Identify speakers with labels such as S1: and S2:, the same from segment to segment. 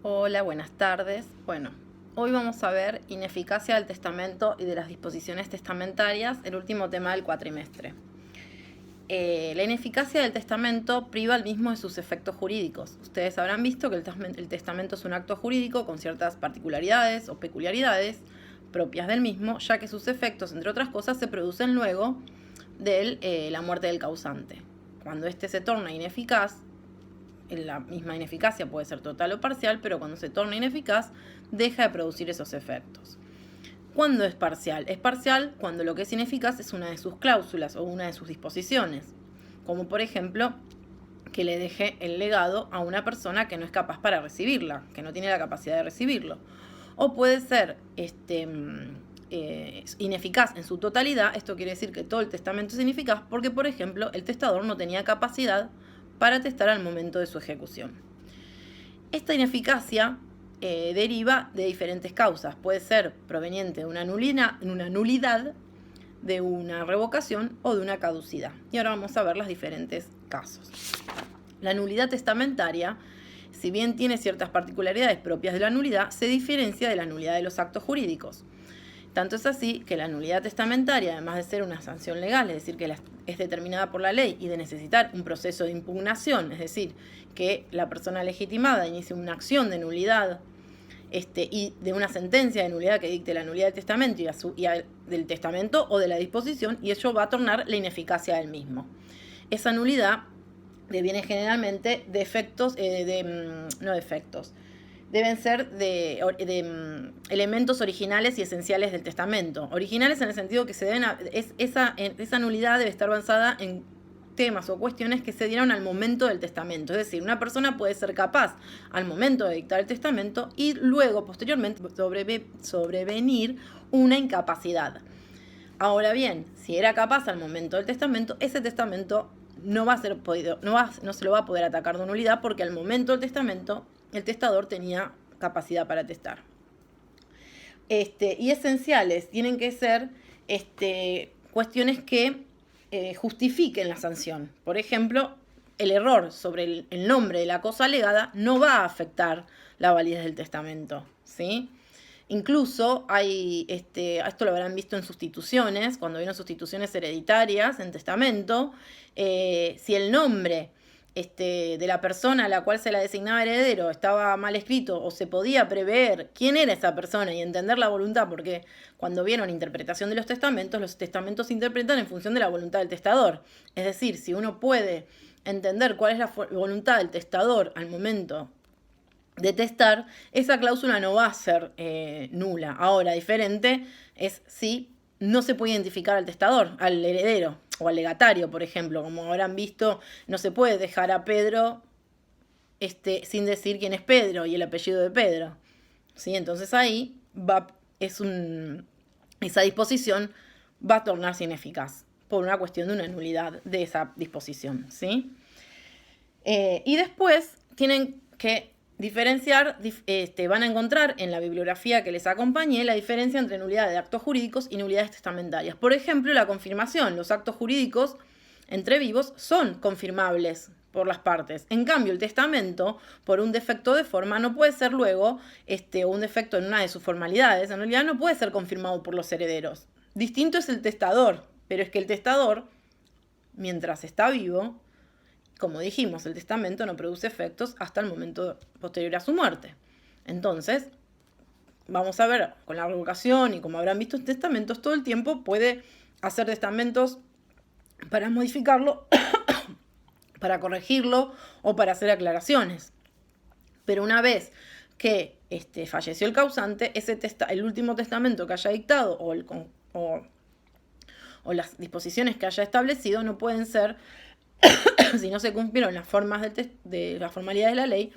S1: Hola, buenas tardes. Bueno, hoy vamos a ver ineficacia del testamento y de las disposiciones testamentarias, el último tema del cuatrimestre. La ineficacia del testamento priva al mismo de sus efectos jurídicos. Ustedes habrán visto que el testamento es un acto jurídico con ciertas particularidades o peculiaridades propias del mismo, ya que sus efectos, entre otras cosas, se producen luego de la muerte del causante. Cuando éste se torna ineficaz, la misma ineficacia puede ser total o parcial, pero cuando se torna ineficaz, deja de producir esos efectos. ¿Cuándo es parcial? Es parcial cuando lo que es ineficaz es una de sus cláusulas o una de sus disposiciones, como por ejemplo que le deje el legado a una persona que no es capaz para recibirla, que no tiene la capacidad de recibirlo. O puede ser ineficaz en su totalidad. Esto quiere decir que todo el testamento es ineficaz porque, por ejemplo, el testador no tenía capacidad para testar al momento de su ejecución. Esta ineficacia deriva de diferentes causas. Puede ser proveniente de una nulidad, de una revocación o de una caducidad. Y ahora vamos a ver los diferentes casos. La nulidad testamentaria, si bien tiene ciertas particularidades propias de la nulidad, se diferencia de la nulidad de los actos jurídicos. Tanto es así que la nulidad testamentaria, además de ser una sanción legal, es decir, que es determinada por la ley y de necesitar un proceso de impugnación, es decir, que la persona legitimada inicie una acción de nulidad y de una sentencia de nulidad que dicte la nulidad del testamento del testamento o de la disposición, y ello va a tornar la ineficacia del mismo. Esa nulidad deviene generalmente de efectos, deben ser de elementos originales y esenciales del testamento. Originales en el sentido que esa nulidad debe estar basada en temas o cuestiones que se dieron al momento del testamento. Es decir, una persona puede ser capaz al momento de dictar el testamento y luego, posteriormente, sobrevenir una incapacidad. Ahora bien, si era capaz al momento del testamento, ese testamento no se lo va a poder atacar de nulidad porque al momento del testamento el testador tenía capacidad para testar. Y esenciales tienen que ser cuestiones que justifiquen la sanción. Por ejemplo, el error sobre el nombre de la cosa alegada no va a afectar la validez del testamento, ¿sí? Incluso hay, esto lo habrán visto en sustituciones, cuando vieron sustituciones hereditarias en testamento, si el nombre de la persona a la cual se la designaba heredero estaba mal escrito o se podía prever quién era esa persona y entender la voluntad, porque cuando vieron interpretación de los testamentos se interpretan en función de la voluntad del testador. Es decir, si uno puede entender cuál es la voluntad del testador al momento de testar, esa cláusula no va a ser nula. Ahora, diferente es si no se puede identificar al testador, al heredero o al legatario, por ejemplo. Como habrán visto, no se puede dejar a Pedro sin decir quién es Pedro y el apellido de Pedro, ¿sí? Entonces ahí esa disposición va a tornarse ineficaz por una cuestión de una nulidad de esa disposición, ¿sí? Y después tienen que diferenciar, van a encontrar en la bibliografía que les acompañé la diferencia entre nulidades de actos jurídicos y nulidades testamentarias. Por ejemplo, la confirmación. Los actos jurídicos entre vivos son confirmables por las partes. En cambio, el testamento, por un defecto de forma, no puede ser luego, o un defecto en una de sus formalidades, en realidad no puede ser confirmado por los herederos. Distinto es el testador, pero es que el testador, mientras está vivo, como dijimos, el testamento no produce efectos hasta el momento posterior a su muerte. Entonces, vamos a ver, con la revocación y como habrán visto testamentos, todo el tiempo puede hacer testamentos para modificarlo, para corregirlo o para hacer aclaraciones. Pero una vez que falleció el causante, el último testamento que haya dictado o las disposiciones que haya establecido no pueden ser si no se cumplieron las formas de las formalidades de la ley,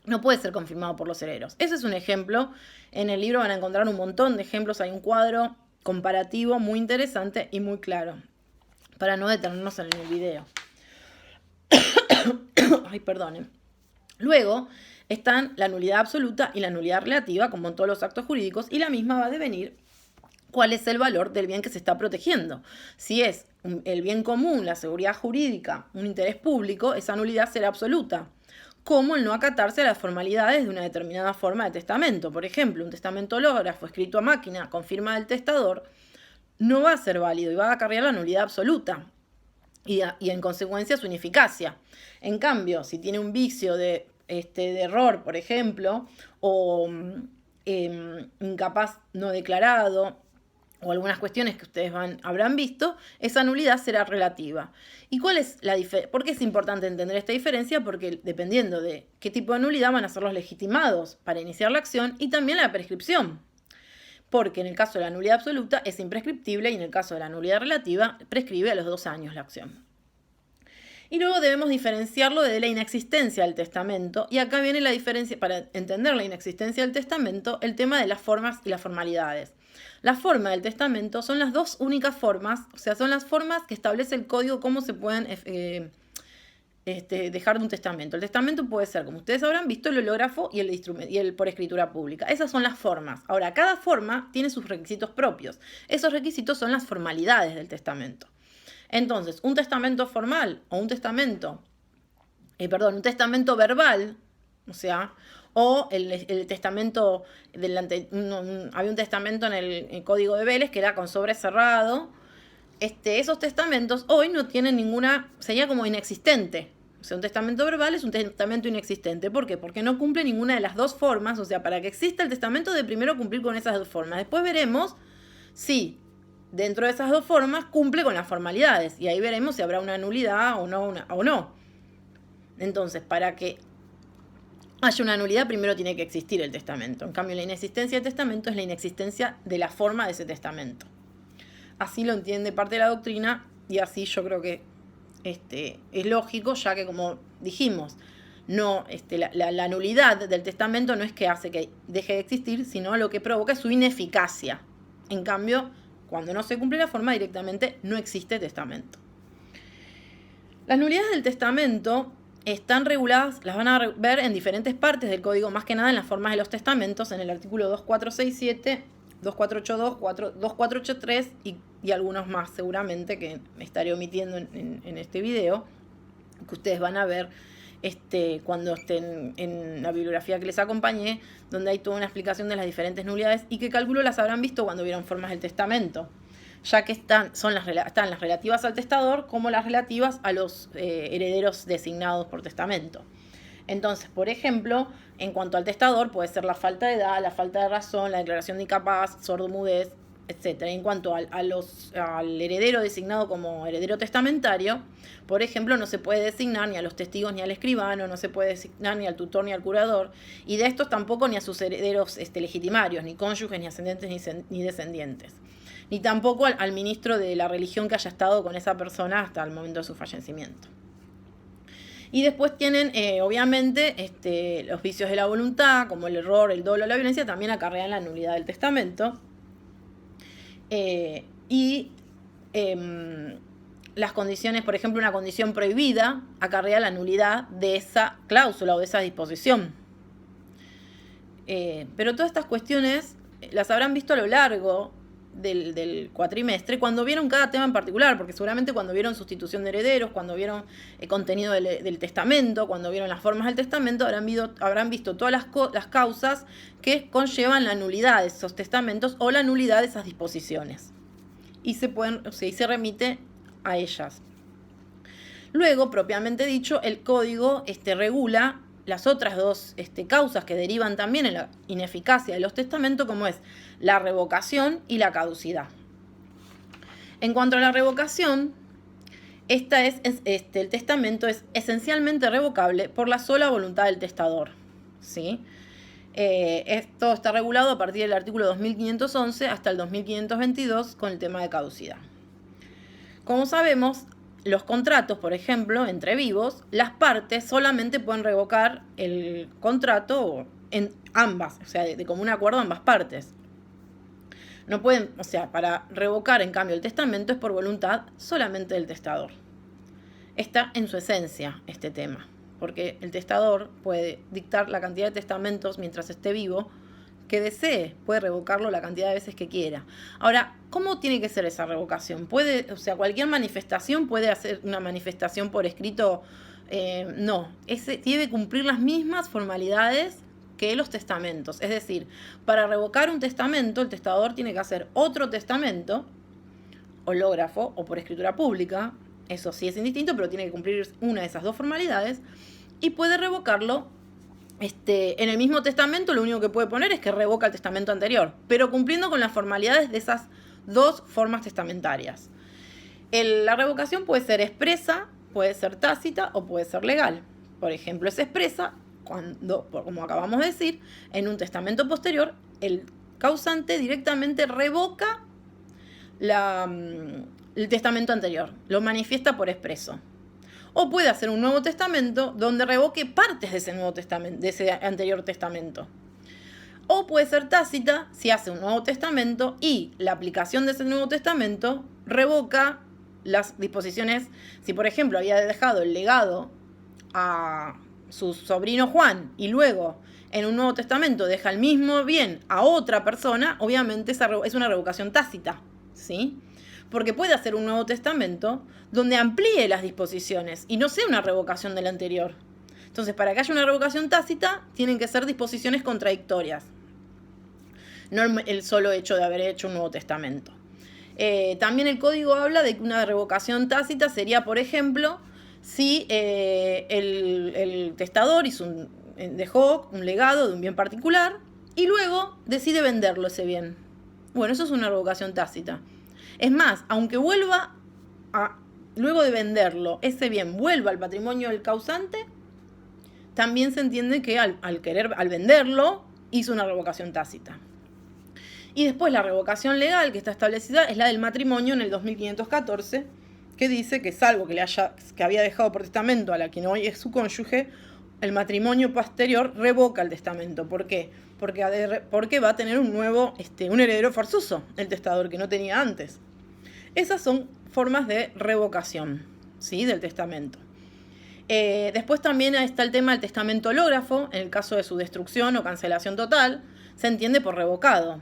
S1: no puede ser confirmado por los herederos. Ese es un ejemplo. En el libro van a encontrar un montón de ejemplos. Hay un cuadro comparativo muy interesante y muy claro, para no detenernos en el video. Ay, perdonen. Luego están la nulidad absoluta y la nulidad relativa, como en todos los actos jurídicos, y la misma va a devenir cuál es el valor del bien que se está protegiendo. Si es el bien común, la seguridad jurídica, un interés público, esa nulidad será absoluta. como el no acatarse a las formalidades de una determinada forma de testamento. Por ejemplo, un testamento hológrafo escrito a máquina con firma del testador no va a ser válido y va a acarrear la nulidad absoluta y en consecuencia su ineficacia. En cambio, si tiene un vicio de error, por ejemplo, o incapaz no declarado, o algunas cuestiones que ustedes habrán visto, esa nulidad será relativa. ¿Y cuál es la diferencia? ¿Por qué es importante entender esta diferencia? Porque dependiendo de qué tipo de nulidad van a ser los legitimados para iniciar la acción y también la prescripción. Porque en el caso de la nulidad absoluta es imprescriptible y en el caso de la nulidad relativa prescribe a los 2 años la acción. Y luego debemos diferenciarlo de la inexistencia del testamento. Y acá viene la diferencia, para entender la inexistencia del testamento, el tema de las formas y las formalidades. La forma del testamento son las 2 únicas formas, o sea, son las formas que establece el código cómo se pueden dejar de un testamento. El testamento puede ser, como ustedes habrán visto, el hológrafo y el por escritura pública. Esas son las formas. Ahora, cada forma tiene sus requisitos propios. Esos requisitos son las formalidades del testamento. Entonces, un testamento formal o un testamento verbal, o sea, o el testamento había un testamento en el Código de Vélez que era con sobre cerrado. Esos testamentos hoy no tienen ninguna, sería como inexistente. O sea, un testamento verbal es un testamento inexistente. ¿Por qué? Porque no cumple ninguna de las 2 formas. O sea, para que exista el testamento de primero cumplir con esas 2 formas. Después veremos si dentro de esas 2 formas cumple con las formalidades. Y ahí veremos si habrá una nulidad o no. Entonces, para que haya una nulidad, primero tiene que existir el testamento. En cambio, la inexistencia del testamento es la inexistencia de la forma de ese testamento. Así lo entiende parte de la doctrina y así yo creo que es lógico, ya que como dijimos, no, la nulidad del testamento no es que hace que deje de existir, sino lo que provoca es su ineficacia. En cambio, cuando no se cumple la forma, directamente no existe testamento. Las nulidades del testamento están reguladas, las van a ver en diferentes partes del código, más que nada en las formas de los testamentos, en el artículo 2467, 2482, 2483 y algunos más seguramente que me estaré omitiendo en este video, que ustedes van a ver cuando estén en la bibliografía que les acompañé, donde hay toda una explicación de las diferentes nulidades y que calculo las habrán visto cuando vieron formas del testamento, ya que están las relativas al testador como las relativas a los herederos designados por testamento. Entonces, por ejemplo, en cuanto al testador, puede ser la falta de edad, la falta de razón, la declaración de incapaz, sordomudez, etc. En cuanto al heredero designado como heredero testamentario, por ejemplo, no se puede designar ni a los testigos ni al escribano, no se puede designar ni al tutor ni al curador, y de estos tampoco ni a sus herederos legitimarios, ni cónyuges, ni ascendentes, ni descendientes. Ni tampoco al ministro de la religión que haya estado con esa persona hasta el momento de su fallecimiento. Y después tienen, obviamente, los vicios de la voluntad, como el error, el dolo, la violencia, también acarrean la nulidad del testamento. Las condiciones, por ejemplo, una condición prohibida acarrea la nulidad de esa cláusula o de esa disposición. Pero todas estas cuestiones las habrán visto a lo largo del cuatrimestre, cuando vieron cada tema en particular, porque seguramente cuando vieron sustitución de herederos, cuando vieron el contenido del testamento, cuando vieron las formas del testamento, habrán visto todas las causas que conllevan la nulidad de esos testamentos o la nulidad de esas disposiciones. Y se remite a ellas. Luego, propiamente dicho, el código regula las otras 2 causas que derivan también en la ineficacia de los testamentos, como es la revocación y la caducidad. En cuanto a la revocación, el testamento es esencialmente revocable por la sola voluntad del testador, ¿sí? Esto está regulado a partir del artículo 2511 hasta el 2522 con el tema de caducidad. Como sabemos, los contratos, por ejemplo, entre vivos, las partes solamente pueden revocar el contrato en ambas, o sea, de común acuerdo ambas partes. No pueden, o sea, para revocar, en cambio, el testamento es por voluntad solamente del testador. Está en su esencia este tema, porque el testador puede dictar la cantidad de testamentos mientras esté vivo que desee, puede revocarlo la cantidad de veces que quiera. Ahora, ¿cómo tiene que ser esa revocación? Cualquier manifestación puede hacer una manifestación por escrito no, ese tiene que cumplir las mismas formalidades que los testamentos. Es decir, para revocar un testamento, el testador tiene que hacer otro testamento, hológrafo o por escritura pública. Eso sí es indistinto, pero tiene que cumplir una de esas dos formalidades. Y puede revocarlo en el mismo testamento. Lo único que puede poner es que revoca el testamento anterior, pero cumpliendo con las formalidades de esas dos formas testamentarias. La revocación puede ser expresa, puede ser tácita o puede ser legal. Por ejemplo, es expresa cuando, como acabamos de decir, en un testamento posterior, el causante directamente revoca el testamento anterior, lo manifiesta por expreso. O puede hacer un nuevo testamento donde revoque partes de ese nuevo testamento, de ese anterior testamento. O puede ser tácita si hace un nuevo testamento y la aplicación de ese nuevo testamento revoca las disposiciones. Si, por ejemplo, había dejado el legado a su sobrino Juan y luego en un nuevo testamento deja el mismo bien a otra persona, obviamente es una revocación tácita, ¿sí? Porque puede hacer un nuevo testamento donde amplíe las disposiciones y no sea una revocación del anterior. Entonces, para que haya una revocación tácita, tienen que ser disposiciones contradictorias, no el solo hecho de haber hecho un nuevo testamento. También el código habla de que una revocación tácita sería, por ejemplo, si el testador dejó un legado de un bien particular y luego decide venderlo ese bien. Bueno, eso es una revocación tácita. Es más, aunque luego de venderlo, ese bien vuelva al patrimonio del causante, también se entiende que al venderlo, hizo una revocación tácita. Y después la revocación legal que está establecida es la del matrimonio en el 2514, que dice que salvo que había dejado por testamento a la quien hoy es su cónyuge, el matrimonio posterior revoca el testamento. ¿Por qué? Porque va a tener un heredero forzoso, el testador, que no tenía antes. Esas son formas de revocación, ¿sí?, del testamento. Después también está el tema del testamento hológrafo. En el caso de su destrucción o cancelación total, se entiende por revocado.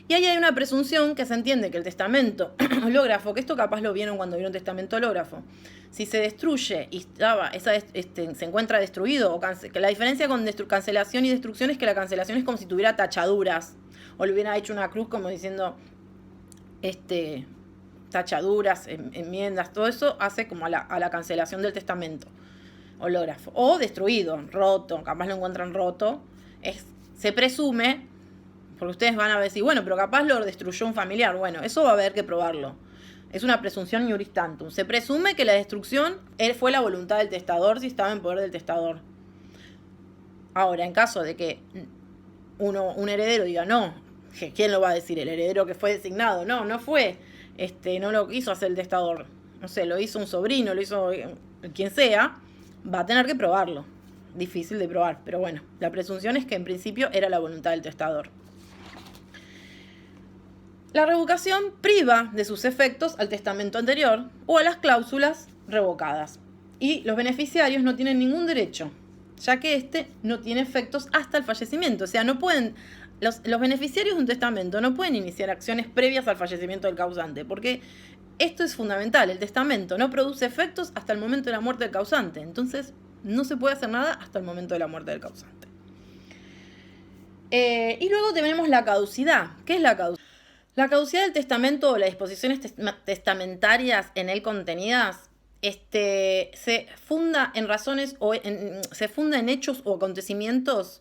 S1: Y ahí hay una presunción que se entiende que el testamento hológrafo, que esto capaz lo vieron cuando vieron testamento hológrafo, si se destruye y se encuentra destruido, que la diferencia con cancelación y destrucción es que la cancelación es como si tuviera tachaduras, o le hubiera hecho una cruz como diciendo tachaduras, enmiendas, todo eso hace como a la cancelación del testamento hológrafo. O destruido, roto, capaz lo encuentran roto, se presume. Porque ustedes van a decir, bueno, pero capaz lo destruyó un familiar. Bueno, eso va a haber que probarlo. Es una presunción iuris tantum. Se presume que la destrucción fue la voluntad del testador si estaba en poder del testador. Ahora, en caso de que un heredero diga, no, ¿quién lo va a decir? El heredero que fue designado. No fue, no lo hizo hacer el testador. No sé, lo hizo un sobrino, lo hizo quien sea. Va a tener que probarlo. Difícil de probar, pero bueno, la presunción es que en principio era la voluntad del testador. La revocación priva de sus efectos al testamento anterior o a las cláusulas revocadas. Y los beneficiarios no tienen ningún derecho, ya que no tiene efectos hasta el fallecimiento. O sea, no pueden, los beneficiarios de un testamento no pueden iniciar acciones previas al fallecimiento del causante, porque esto es fundamental. El testamento no produce efectos hasta el momento de la muerte del causante. Entonces, no se puede hacer nada hasta el momento de la muerte del causante. Y luego tenemos la caducidad. ¿Qué es la caducidad? La caducidad del testamento o las disposiciones testamentarias en él contenidas se funda en razones se funda en hechos o acontecimientos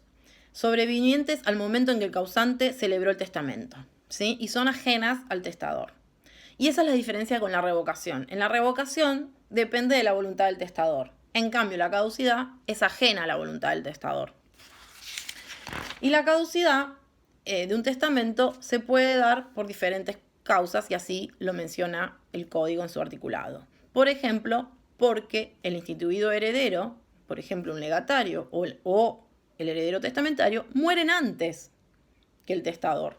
S1: sobrevinientes al momento en que el causante celebró el testamento, ¿sí? Y son ajenas al testador. Y esa es la diferencia con la revocación. En la revocación depende de la voluntad del testador. En cambio, la caducidad es ajena a la voluntad del testador. Y la caducidad de un testamento se puede dar por diferentes causas y así lo menciona el código en su articulado. Por ejemplo, porque el instituido heredero, por ejemplo un legatario o el heredero testamentario, mueren antes que el testador.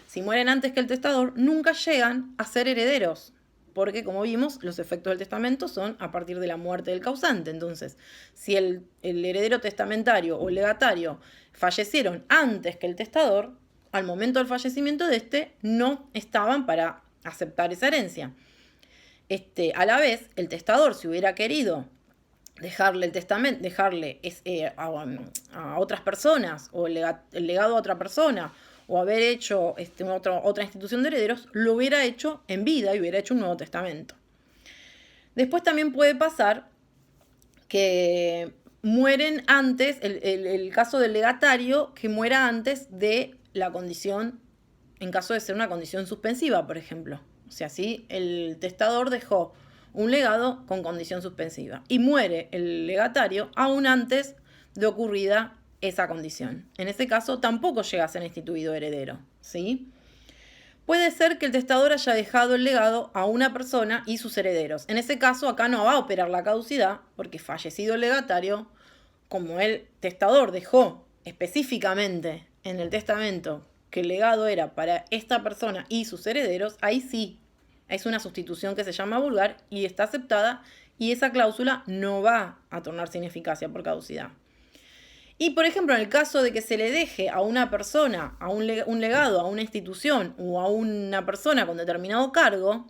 S1: Si mueren antes que el testador, nunca llegan a ser herederos, porque como vimos, los efectos del testamento son a partir de la muerte del causante. Entonces, si el heredero testamentario o el legatario fallecieron antes que el testador, al momento del fallecimiento de no estaban para aceptar esa herencia. A la vez, el testador, si hubiera querido dejarle el testamento, dejarle a otras personas, o el legado a otra persona, o haber hecho otra institución de herederos, lo hubiera hecho en vida y hubiera hecho un nuevo testamento. Después también puede pasar que mueren antes, el caso del legatario, que muera antes de la condición, en caso de ser una condición suspensiva, por ejemplo. O sea, si el testador dejó un legado con condición suspensiva y muere el legatario aún antes de ocurrida esa condición. En ese caso tampoco llega a ser instituido heredero, ¿sí? Puede ser que el testador haya dejado el legado a una persona y sus herederos. En ese caso acá no va a operar la caducidad porque fallecido el legatario, como el testador dejó específicamente en el testamento que el legado era para esta persona y sus herederos, ahí sí es una sustitución que se llama vulgar y está aceptada y esa cláusula no va a tornar sin eficacia por caducidad. Y por ejemplo, en el caso de que se le deje a una persona, a un legado, a una institución o a una persona con determinado cargo,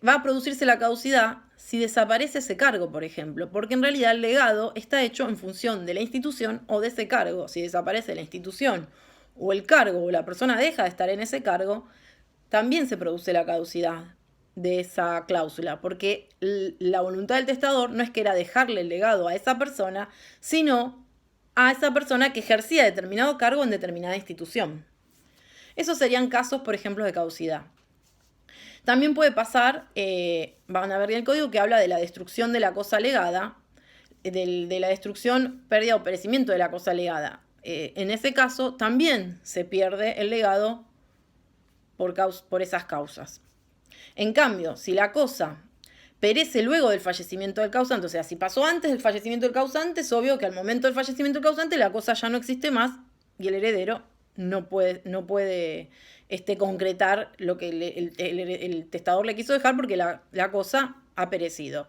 S1: va a producirse la caducidad si desaparece ese cargo, por ejemplo, porque en realidad el legado está hecho en función de la institución o de ese cargo. Si desaparece la institución o el cargo o la persona deja de estar en ese cargo, también se produce la caducidad de esa cláusula, porque la voluntad del testador no es que era dejarle el legado a esa persona, sino a esa persona que ejercía determinado cargo en determinada institución. Esos serían casos, por ejemplo, de caducidad. También puede pasar, van a ver en el código que habla de la destrucción de la cosa legada, de la destrucción, pérdida o perecimiento de la cosa legada. En ese caso también se pierde el legado por esas causas. En cambio, si la cosa perece luego del fallecimiento del causante, o sea, si pasó antes del fallecimiento del causante, es obvio que al momento del fallecimiento del causante la cosa ya no existe más y el heredero no puede concretar lo que el testador le quiso dejar porque la cosa ha perecido.